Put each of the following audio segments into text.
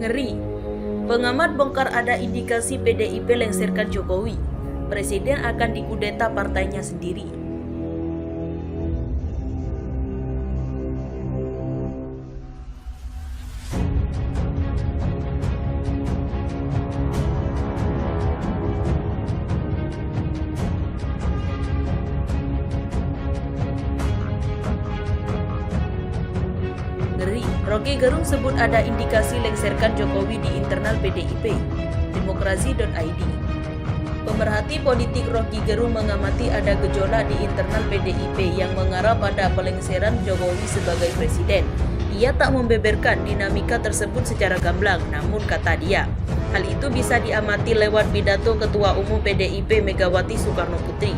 Ngeri. Pengamat bongkar ada indikasi PDIP lengserkan Jokowi. Presiden akan dikudeta partainya sendiri. Ngeri. Rocky Gerung sebut ada indikasi lengserkan Jokowi di internal PDIP. Demokrasi.id. Pemerhati politik Rocky Gerung mengamati ada gejolak di internal PDIP yang mengarah pada pelengseran Jokowi sebagai presiden. Ia tak membeberkan dinamika tersebut secara gamblang, namun kata dia, hal itu bisa diamati lewat pidato Ketua Umum PDIP Megawati Soekarno Putri.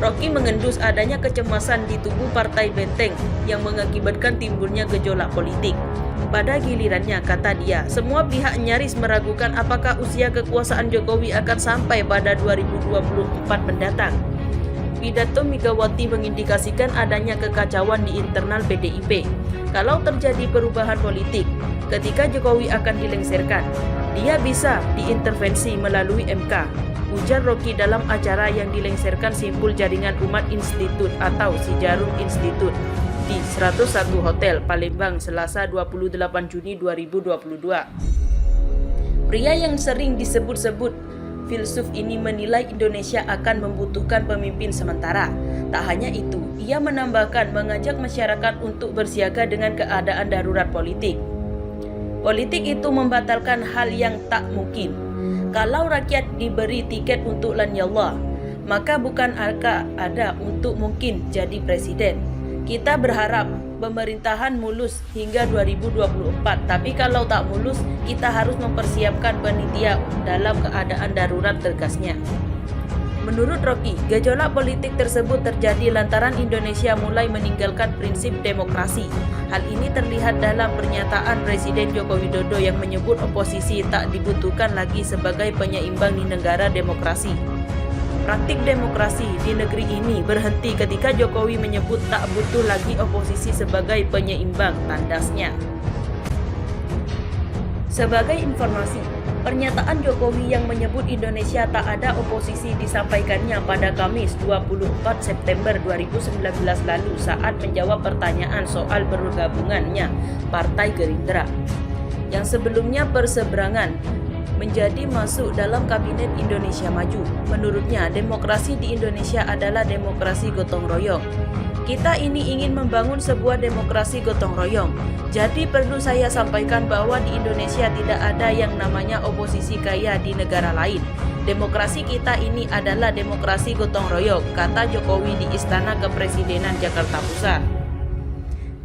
Rocky mengendus adanya kecemasan di tubuh Partai Benteng yang mengakibatkan timbulnya gejolak politik. Pada gilirannya, kata dia, semua pihak nyaris meragukan apakah usia kekuasaan Jokowi akan sampai pada 2024 mendatang. Pidato Megawati mengindikasikan adanya kekacauan di internal PDIP. Kalau terjadi perubahan politik, ketika Jokowi akan dilengserkan, dia bisa diintervensi melalui MK. Ujar Rocky dalam acara yang dilengserkan simpul Jaringan Umat Institute atau Sejarum Institute di 101 Hotel Palembang Selasa 28 Juni 2022. Pria yang sering disebut-sebut filsuf ini menilai Indonesia akan membutuhkan pemimpin sementara. Tak hanya itu, ia menambahkan mengajak masyarakat untuk bersiaga dengan keadaan darurat politik. Politik itu membatalkan hal yang tak mungkin. Kalau rakyat diberi tiket untuk lanyallah, maka bukan akan ada untuk mungkin jadi presiden. Kita berharap pemerintahan mulus hingga 2024, tapi kalau tak mulus, kita harus mempersiapkan panitia dalam keadaan darurat, tegasnya. Menurut Rocky, gejolak politik tersebut terjadi lantaran Indonesia mulai meninggalkan prinsip demokrasi. Hal ini terlihat dalam pernyataan Presiden Joko Widodo yang menyebut oposisi tak dibutuhkan lagi sebagai penyeimbang di negara demokrasi. Praktik demokrasi di negeri ini berhenti ketika Jokowi menyebut tak butuh lagi oposisi sebagai penyeimbang, tandasnya. Sebagai informasi, pernyataan Jokowi yang menyebut Indonesia tak ada oposisi disampaikannya pada Kamis 24 September 2019 lalu saat menjawab pertanyaan soal bergabungannya Partai Gerindra yang sebelumnya berseberangan menjadi masuk dalam Kabinet Indonesia Maju. Menurutnya, demokrasi di Indonesia adalah demokrasi gotong royong. Kita ini ingin membangun sebuah demokrasi gotong royong. Jadi perlu saya sampaikan bahwa di Indonesia tidak ada yang namanya oposisi kaya di negara lain. Demokrasi kita ini adalah demokrasi gotong royong, kata Jokowi di Istana Kepresidenan Jakarta Pusat.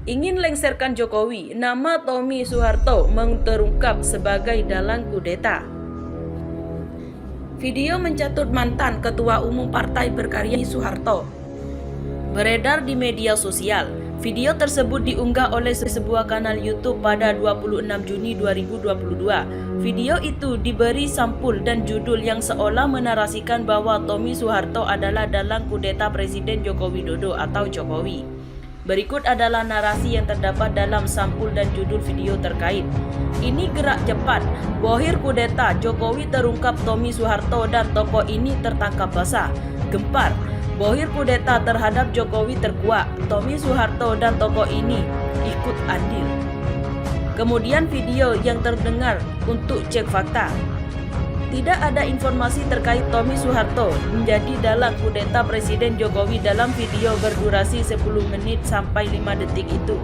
Ingin lengserkan Jokowi, nama Tommy Soeharto terungkap sebagai dalang kudeta. Video mencatut mantan Ketua Umum Partai Berkarya Soeharto beredar di media sosial. Video tersebut diunggah oleh sebuah kanal YouTube pada 26 Juni 2022. Video itu diberi sampul dan judul yang seolah menarasikan bahwa Tommy Soeharto adalah dalang kudeta Presiden Joko Widodo atau Jokowi. Berikut adalah narasi yang terdapat dalam sampul dan judul video terkait. Ini gerak cepat, bohir kudeta, Jokowi terungkap Tommy Soeharto dan tokoh ini tertangkap basah. Gempar, bohir kudeta terhadap Jokowi terkuak, Tommy Soeharto dan tokoh ini ikut andil. Kemudian video yang terdengar untuk cek fakta. Tidak ada informasi terkait Tommy Soeharto menjadi dalang kudeta Presiden Jokowi dalam video berdurasi 10 menit sampai 5 detik itu.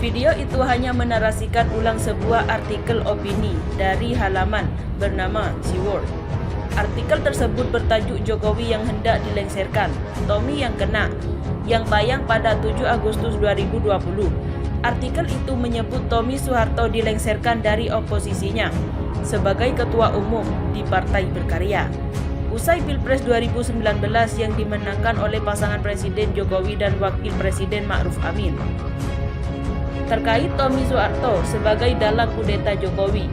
Video itu hanya menarasikan ulang sebuah artikel opini dari halaman bernama Seaworld. Artikel tersebut bertajuk Jokowi yang hendak dilengserkan, Tommy yang kena, yang tayang pada 7 Agustus 2020. Artikel itu menyebut Tommy Soeharto dilengserkan dari oposisinya sebagai ketua umum di Partai Berkarya usai Pilpres 2019 yang dimenangkan oleh pasangan Presiden Jokowi dan Wakil Presiden Ma'ruf Amin. Terkait Tommy Soeharto sebagai dalang kudeta Jokowi,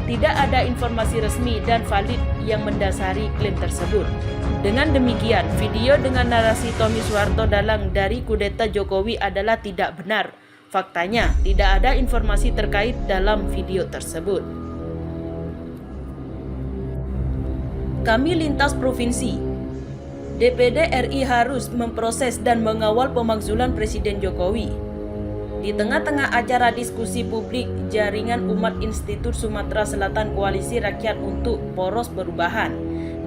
tidak ada informasi resmi dan valid yang mendasari klaim tersebut. Dengan demikian, video dengan narasi Tommy Soeharto dalang dari kudeta Jokowi adalah tidak benar. Faktanya, tidak ada informasi terkait dalam video tersebut. Kami lintas provinsi. DPD RI harus memproses dan mengawal pemakzulan Presiden Jokowi. Di tengah-tengah acara diskusi publik Jaringan Umat Institut Sumatera Selatan Koalisi Rakyat untuk Poros Perubahan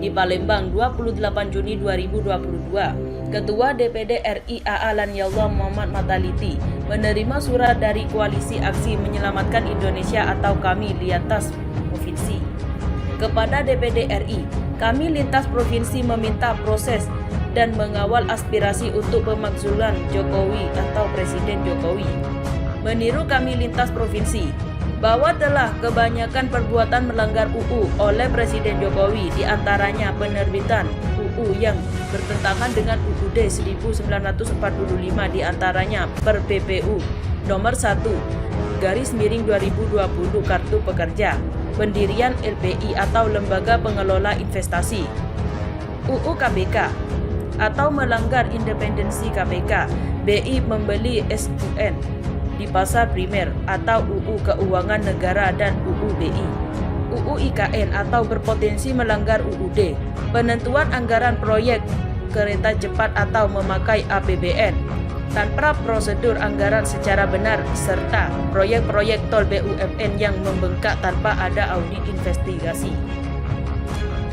di Palembang 28 Juni 2022, Ketua DPD RI AA Lanyallah Muhammad Mataliti menerima surat dari Koalisi Aksi Menyelamatkan Indonesia atau Kami Lintas Provinsi. Kepada DPD RI, kami lintas provinsi meminta proses dan mengawal aspirasi untuk pemakzulan Jokowi atau Presiden Jokowi. Meniru kami lintas provinsi, bahwa telah kebanyakan perbuatan melanggar UU oleh Presiden Jokowi, diantaranya penerbitan UU yang bertentangan dengan UUD 1945, diantaranya per PPU nomor 1/2020 Kartu Pekerja, pendirian LPI atau Lembaga Pengelola Investasi, UU KPK atau melanggar independensi KPK, BI membeli SUN di pasar primer atau UU Keuangan Negara dan UU BI, UU IKN atau berpotensi melanggar UUD, penentuan anggaran proyek kereta cepat atau memakai APBN tanpa prosedur anggaran secara benar, serta proyek-proyek tol BUMN yang membengkak tanpa ada audit investigasi.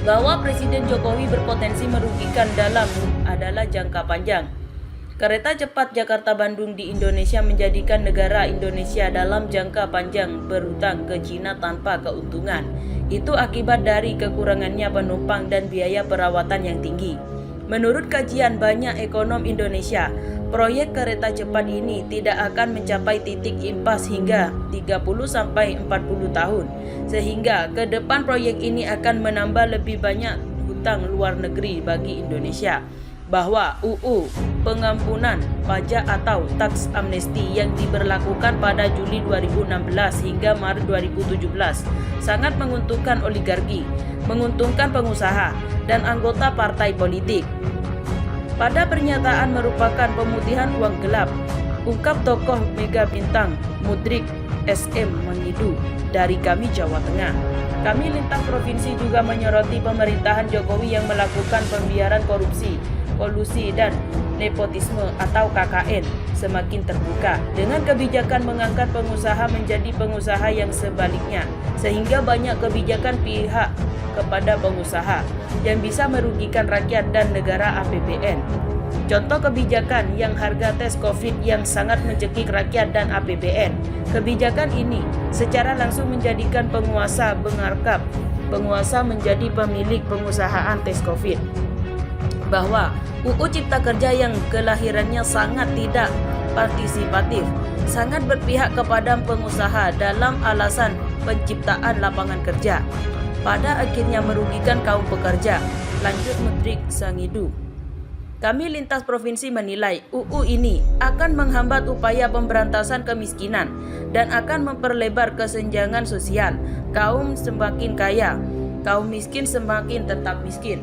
Bahwa Presiden Jokowi berpotensi merugikan dalam adalah jangka panjang. Kereta cepat Jakarta-Bandung di Indonesia menjadikan negara Indonesia dalam jangka panjang berhutang ke Cina tanpa keuntungan. Itu akibat dari kekurangannya penumpang dan biaya perawatan yang tinggi. Menurut kajian banyak ekonom Indonesia, proyek kereta cepat ini tidak akan mencapai titik impas hingga 30-40 tahun, sehingga ke depan proyek ini akan menambah lebih banyak hutang luar negeri bagi Indonesia. Bahwa UU pengampunan pajak atau tax amnesty yang diberlakukan pada Juli 2016 hingga Maret 2017 sangat menguntungkan oligarki, menguntungkan pengusaha dan anggota partai politik. Pada pernyataan merupakan pemutihan uang gelap, ungkap tokoh mega bintang Mudrik SM Mengidu dari kami Jawa Tengah. Kami lintas provinsi juga menyoroti pemerintahan Jokowi yang melakukan pembiaran korupsi, kolusi dan nepotisme atau KKN semakin terbuka dengan kebijakan mengangkat pengusaha menjadi pengusaha yang sebaliknya, sehingga banyak kebijakan pihak kepada pengusaha yang bisa merugikan rakyat dan negara APBN. Contoh kebijakan yang harga tes COVID yang sangat mencekik rakyat dan APBN. Kebijakan ini secara langsung menjadikan penguasa mengarkap penguasa menjadi pemilik pengusahaan tes COVID. Bahwa UU Cipta Kerja yang kelahirannya sangat tidak partisipatif, sangat berpihak kepada pengusaha dalam alasan penciptaan lapangan kerja, pada akhirnya merugikan kaum pekerja. Lanjut Mudrik Sangidu. Kami lintas provinsi menilai UU ini akan menghambat upaya pemberantasan kemiskinan dan akan memperlebar kesenjangan sosial. Kaum semakin kaya, kaum miskin semakin tetap miskin.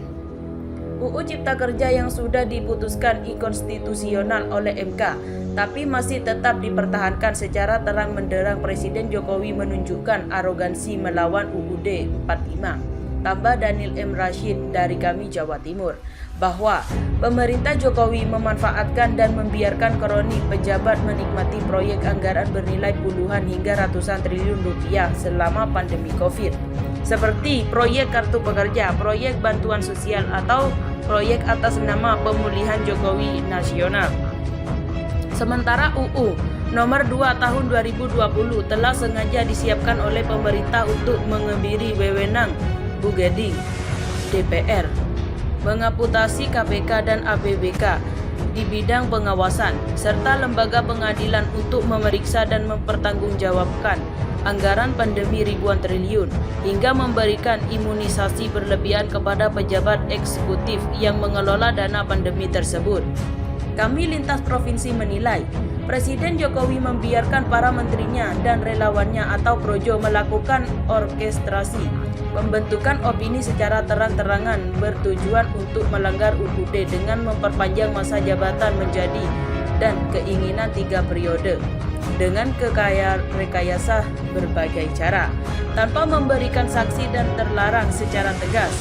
UU Cipta Kerja yang sudah diputuskan inkonstitusional oleh MK, tapi masih tetap dipertahankan secara terang menderang Presiden Jokowi menunjukkan arogansi melawan UUD 45. Tambah Daniel M. Rashid dari kami Jawa Timur, bahwa pemerintah Jokowi memanfaatkan dan membiarkan kroni pejabat menikmati proyek anggaran bernilai puluhan hingga ratusan triliun rupiah selama pandemi COVID, seperti proyek Kartu Pekerja, proyek bantuan sosial atau proyek atas nama pemulihan Jokowi Nasional. Sementara UU nomor 2 tahun 2020 telah sengaja disiapkan oleh pemerintah untuk mengebiri wewenang Bu Geding DPR, mengamputasi KPK dan APBK di bidang pengawasan, serta lembaga pengadilan untuk memeriksa dan mempertanggungjawabkan anggaran pandemi ribuan triliun, hingga memberikan imunisasi berlebihan kepada pejabat eksekutif yang mengelola dana pandemi tersebut. Kami lintas provinsi menilai Presiden Jokowi membiarkan para menterinya dan relawannya atau projo melakukan orkestrasi pembentukan opini secara terang-terangan bertujuan untuk melanggar UUD dengan memperpanjang masa jabatan menjadi dan keinginan 3 periode dengan rekayasa berbagai cara tanpa memberikan sanksi dan terlarang secara tegas.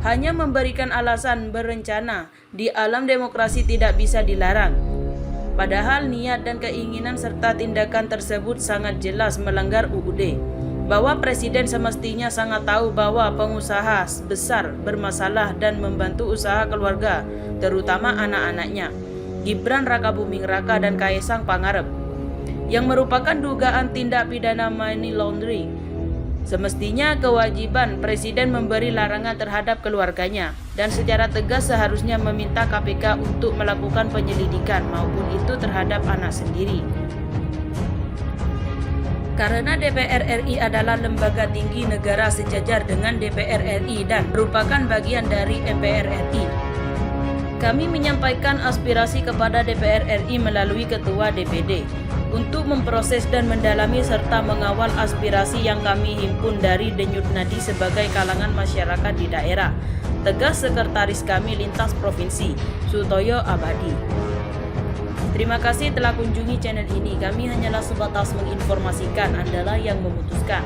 hanya memberikan alasan berencana. Di alam demokrasi tidak bisa dilarang. Padahal niat dan keinginan serta tindakan tersebut sangat jelas melanggar UUD. Bahwa Presiden semestinya sangat tahu bahwa pengusaha besar bermasalah dan membantu usaha keluarga, terutama anak-anaknya, Gibran Rakabuming Raka dan Kaesang Pangarep, yang merupakan dugaan tindak pidana money laundering. Semestinya kewajiban Presiden memberi larangan terhadap keluarganya dan secara tegas seharusnya meminta KPK untuk melakukan penyelidikan maupun itu terhadap anak sendiri. Karena DPR RI adalah lembaga tinggi negara sejajar dengan DPR RI dan merupakan bagian dari MPR RI. Kami menyampaikan aspirasi kepada DPR RI melalui Ketua DPD untuk memproses dan mendalami serta mengawal aspirasi yang kami himpun dari Denyut Nadi sebagai kalangan masyarakat di daerah. Tegas Sekretaris kami lintas provinsi, Sutoyo Abadi. Terima kasih telah kunjungi channel ini. Kami hanyalah sebatas menginformasikan, Andalah yang memutuskan.